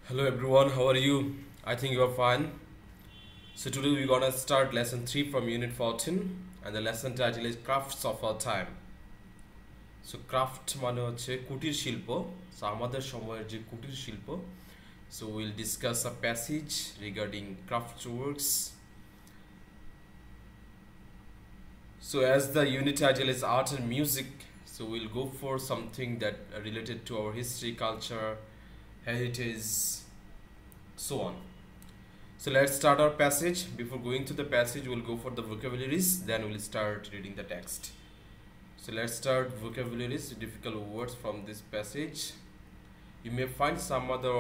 Hello everyone, how are you? I think you are fine. So today we're gonna start lesson 3 from unit 14 and the lesson title is Crafts of Our Time. So craft মানে হচ্ছে কুটির শিল্প। So আমাদের সময়ের যে কুটির শিল্প। So we'll discuss a passage regarding craft works. So as the unit title is art and music, so we'll go for something that related to our history, culture, heritage, so on. So let's start our passage. Before going to the passage, we'll go for the vocabularies, then we'll start reading the text. So let's start vocabularies, difficult words from this passage. You may find some other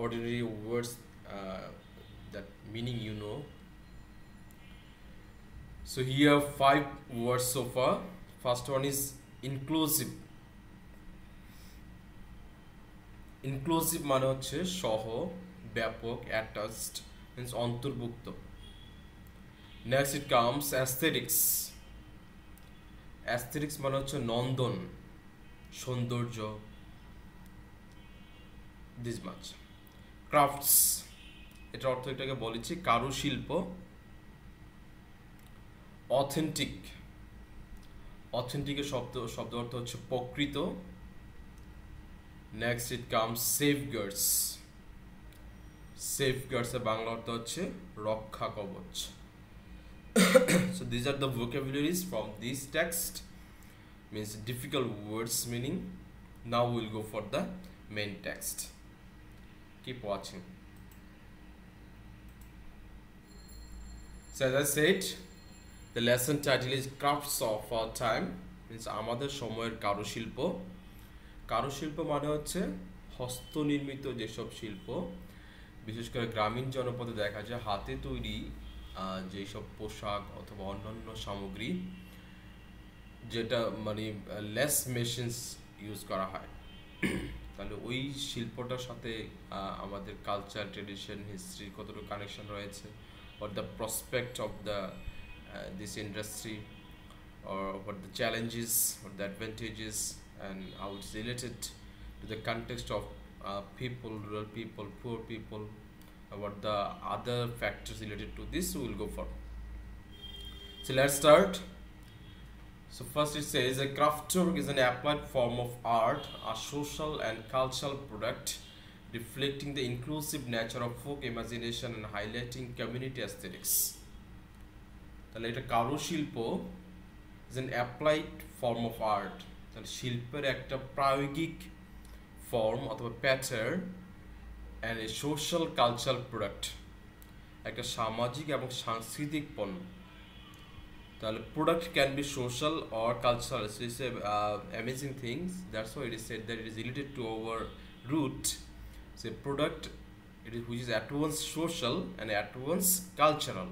ordinary words that meaning you know. So here 5 words so far. First one is inclusive. Inclusive মানে হচ্ছে সহ ব্যাপক attached means অন্তর্ভুক্ত. Next it comes aesthetics. Aesthetics মানে হচ্ছে নন্দন সৌন্দর্য. This much. Crafts এটা অর্থ এটাকে বলেছি কারুশিল্প. Authentic. Authentic এর শব্দ অর্থ হচ্ছে প্রকৃত. Next it comes safeguards. Safeguards এর বাংলা অর্থ হচ্ছে রক্ষা কবচ. So these are the vocabularies from this text, means difficult words meaning. Now we'll go for the main text. Keep watching. So as I said, the lesson title is Crafts of Our Time, means আমাদের সময়ের কারুশিল্প. কারুশিল্প মানে হচ্ছে হস্তনির্মিত যেসব শিল্প, বিশেষ করে গ্রামীণ জনপদে দেখা যায় হাতে তৈরি যেসব পোশাক অথবা অন্যান্য সামগ্রী যেটা মানে লেস মেশিনস ইউজ করা হয়। তাহলে ওই শিল্পটার সাথে আমাদের কালচার, ট্রেডিশন, হিস্ট্রি কতটুকু কানেকশন রয়েছে, what the prospect of the this industry, or what the challenges, what the advantages, and how it's related to the context of people, rural people, poor people, what the other factors related to this we'll go for. So let's start. So first it says a craftwork is an applied form of art, a social and cultural product reflecting the inclusive nature of folk imagination and highlighting community aesthetics. তাহলে এটা কারুশিল্প is an applied form of art. তাহলে শিল্পের একটা প্রায়োগিক form অথবা pattern and a social cultural product, একটা সামাজিক এবং সাংস্কৃতিক পণ্য. তাহলে product can be social or cultural. So it's a amazing things. That's why it is said that it is related to our root. So a product it is which is at once social and at once cultural,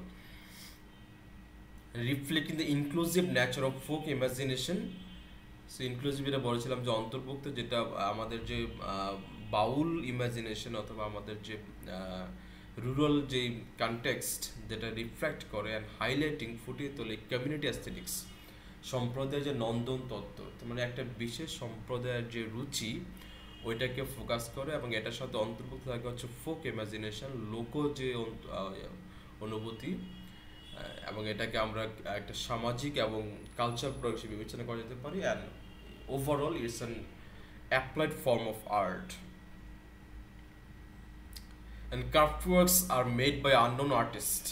reflecting the inclusive nature of folk imagination. So inclusive এটা বলেছিলাম যে অন্তর্ভুক্ত, যেটা আমাদের যে বাউল imagination অথবা আমাদের যে রুরাল যে কনটেক্সট যেটা রিফ্লেক্ট করে অ্যান্ড হাইলাইটিং ফুটিয়ে তোলে কমিউনিটি অ্যাস্থেটিক্স, সম্প্রদায়ের যে নন্দন তত্ত্ব, মানে একটা বিশেষ সম্প্রদায়ের যে রুচি ওইটাকে ফোকাস করে, এবং এটার সাথে অন্তর্ভুক্ত থাকে হচ্ছে ফোক ইমাজিনেশন, লোক যে অনুভূতি, এবং এটাকে আমরা একটা সামাজিক এবং কালচার প্রয়োগ হিসেবে বিবেচনা করা যেতে পারি। And overall it's an applied form of art. And craftworks are made by unknown artist,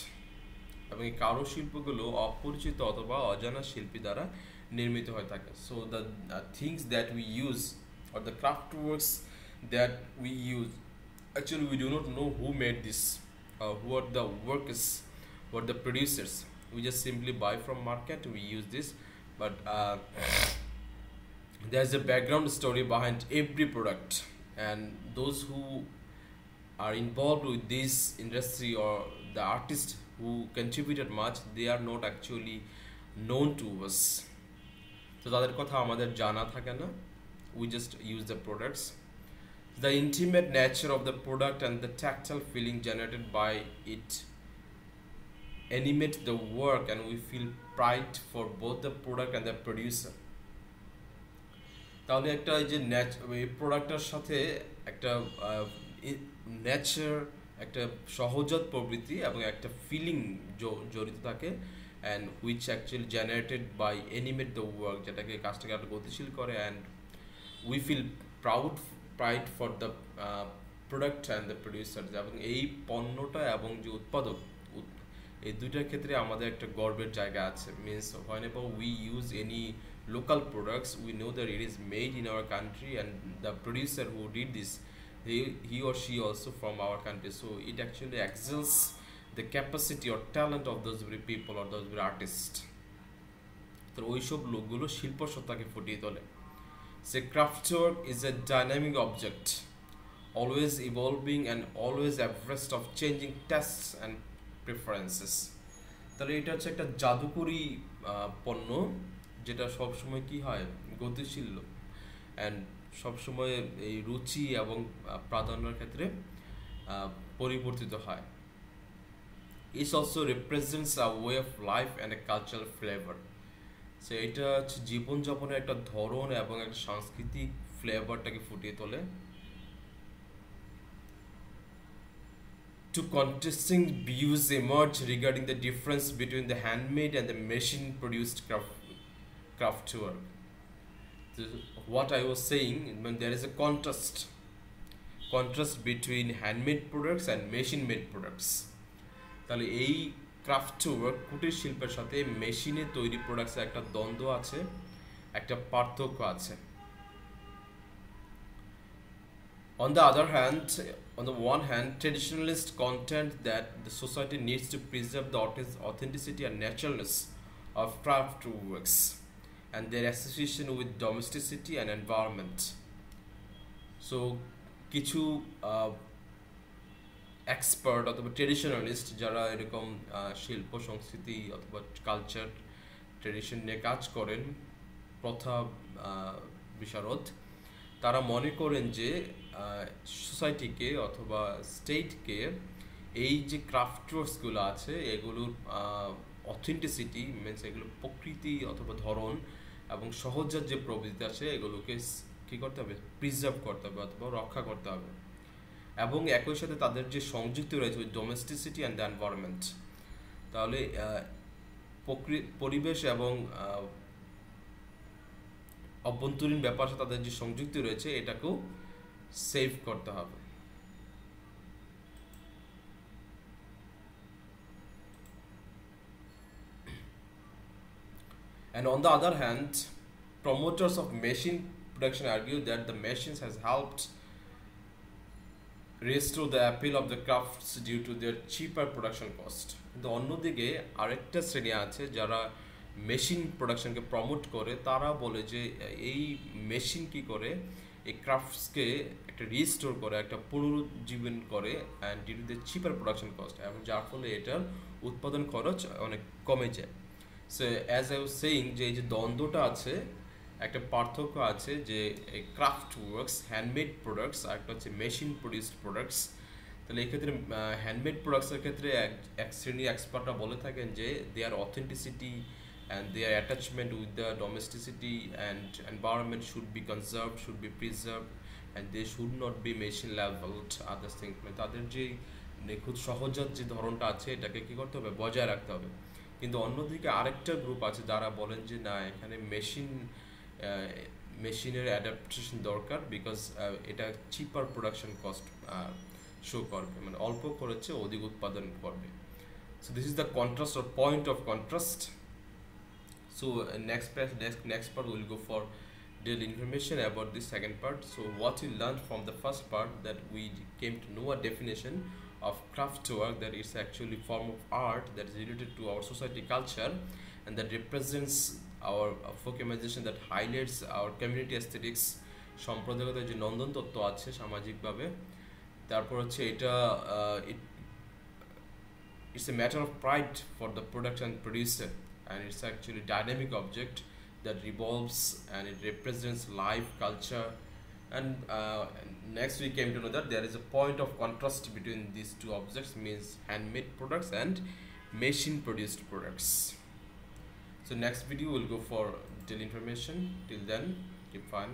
এবং এই কারুশিল্পগুলো অপরিচিত অথবা অজানা শিল্পী দ্বারা নির্মিত হয়ে থাকে। So the things that we use or the craftworks that we use, actually we do not know who made this, who are the workers, what the producers. We just simply buy from market, we use this, but there's a background story behind every product, and those who are involved with this industry or the artists who contributed much, they are not actually known to us. So তাদের কথা আমাদের জানা থাকে না, we just use the products. The intimate nature of the product and the tactile feeling generated by it animate the work, and we feel pride for both the product and the producer. তাহলে একটা এই যে এই প্রোডাক্টটার সাথে একটা nature, একটা সহজাত প্রবৃত্তি এবং একটা ফিলিং জড়িত থাকে, and which actually generated by animate the work, যেটাকে কাজটাকে আরো গতিশীল করে, and we feel pride for the product and the producer. এবং এই পণ্যটা এবং যে উৎপাদক, এই দুইটার ক্ষেত্রে আমাদের একটা গর্বের জায়গা আছে। Means whenever we use any local products, we know that it is made in our country, and the producer who did this, he or she also from our country, so it actually excels the capacity or talent of those very people or those very artists. তো ওইসব লোকগুলো শিল্প সত্তাকে ফুটিয়ে তোলে। সে craftwork is a dynamic object, always evolving and always abreast of changing tastes and preferences. তাহলে এটা হচ্ছে একটা জাদুকরী পণ্য, যেটা সবসময় কি হয়, গতিশীল অ্যান্ড সবসময় এই রুচি এবং প্রাধান্যের ক্ষেত্রে পরিবর্তিত হয়। It also represents a way of life and a cultural flavour. So এটা হচ্ছে জীবনযাপনের একটা ধরন এবং একটা সাংস্কৃতিক ফ্লেভারটাকে ফুটিয়ে তোলে। Two contrasting views emerge regarding the difference between the handmade and the machine-produced craftwork. What I was saying, when there is a contrast between handmade products and machine-made products. তাহলে এই ক্রাফটওয়ার্ক কুটির শিল্পের সাথে মেশিনে তৈরি প্রোডাক্টসের একটা দ্বন্দ্ব আছে, একটা পার্থক্য আছে। On the other hand, on the one hand, traditionalist contend that the society needs to preserve the authenticity and naturalness of craft works and their association with domesticity and environment. So, কিছু expert অথবা ট্রেডিশনালিস্ট যারা এরকম শিল্প সংস্কৃতি অথবা culture tradition নিয়ে কাজ করেন, প্রথা বিশারদ, তারা মনে করেন যে সোসাইটিকে অথবা স্টেটকে এই যে ক্রাফটওয়ার্কসগুলো আছে এগুলোর অথেন্টিসিটি, মিনস এগুলো প্রকৃতি অথবা ধরন এবং সহজাত যে প্রবৃত্তি আছে এগুলোকে কী করতে হবে, প্রিজার্ভ করতে হবে অথবা রক্ষা করতে হবে, এবং একই সাথে তাদের যে সংযুক্তি রয়েছে ওই ডোমেস্টিসিটি অ্যান্ড দ্য এনভায়রনমেন্ট। তাহলে পরিবেশ এবং অভ্যন্তরীণ ব্যাপার সাথে তাদের যে সংযুক্তি রয়েছে এটাকেও সেভ করতে হবে। And on the other hand, promoters of machine production argue that the machines has helped restore the appeal of the crafts due to their cheaper production cost. কিন্তু অন্যদিকে আরেকটা শ্রেণী আছে যারা মেশিন প্রোডাকশনকে প্রমোট করে, তারা বলে যে এই মেশিন কি করে এই ক্রাফটসকে একটা রিস্টোর করে, একটা পুনরুজ্জীবন করে, and due to the cheaper production cost, এবং যার ফলে এটার উৎপাদন খরচ অনেক কমে যায়। So as I was saying, যে এই যে দ্বন্দ্বটা আছে, একটা পার্থক্য আছে যে এই ক্রাফট ওয়ার্কস হ্যান্ডমেড প্রোডাক্টস আর একটা হচ্ছে মেশিন প্রডিউসড প্রোডাক্টস। তাহলে এক্ষেত্রে হ্যান্ডমেড প্রোডাক্টসের ক্ষেত্রে এক শ্রেণীর এক্সপার্টরা বলে থাকেন যে দেয়ার authenticity and their attachment with the domesticity and environment should be conserved, should be preserved, and they should not be machine leveled. Other things, মানে তাদের যে নিখুঁত সহজাত যে ধরনটা আছে এটাকে কি করতে হবে, বজায় রাখতে হবে। কিন্তু অন্যদিকে আরেকটা গ্রুপ আছে যারা বলেন যে না, এখানে মেশিনের অ্যাডাপ্টেশন দরকার, বিকজ এটা চিপার প্রোডাকশন কস্ট শো করবে, মানে অল্প খরচে অধিক উৎপাদন করবে। So this is the contrast or point of contrast. So next part we'll go for detailed information about this second part. So what we learned from the first part, that we came to know a definition of craftwork, that it's actually form of art that is related to our society culture and that represents our folk imagination, that highlights our community aesthetics, সম্প্রদায়গত যে নন্দন তত্ত্ব আছে সামাজিকভাবে। তারপর হচ্ছে এটা it's a matter of pride for the production producer, and it's actually dynamic object that revolves and it represents life, culture, and next we came to know that there is a point of contrast between these two objects, means handmade products and machine produced products. So next video will go for detailed information. Till then, keep fun.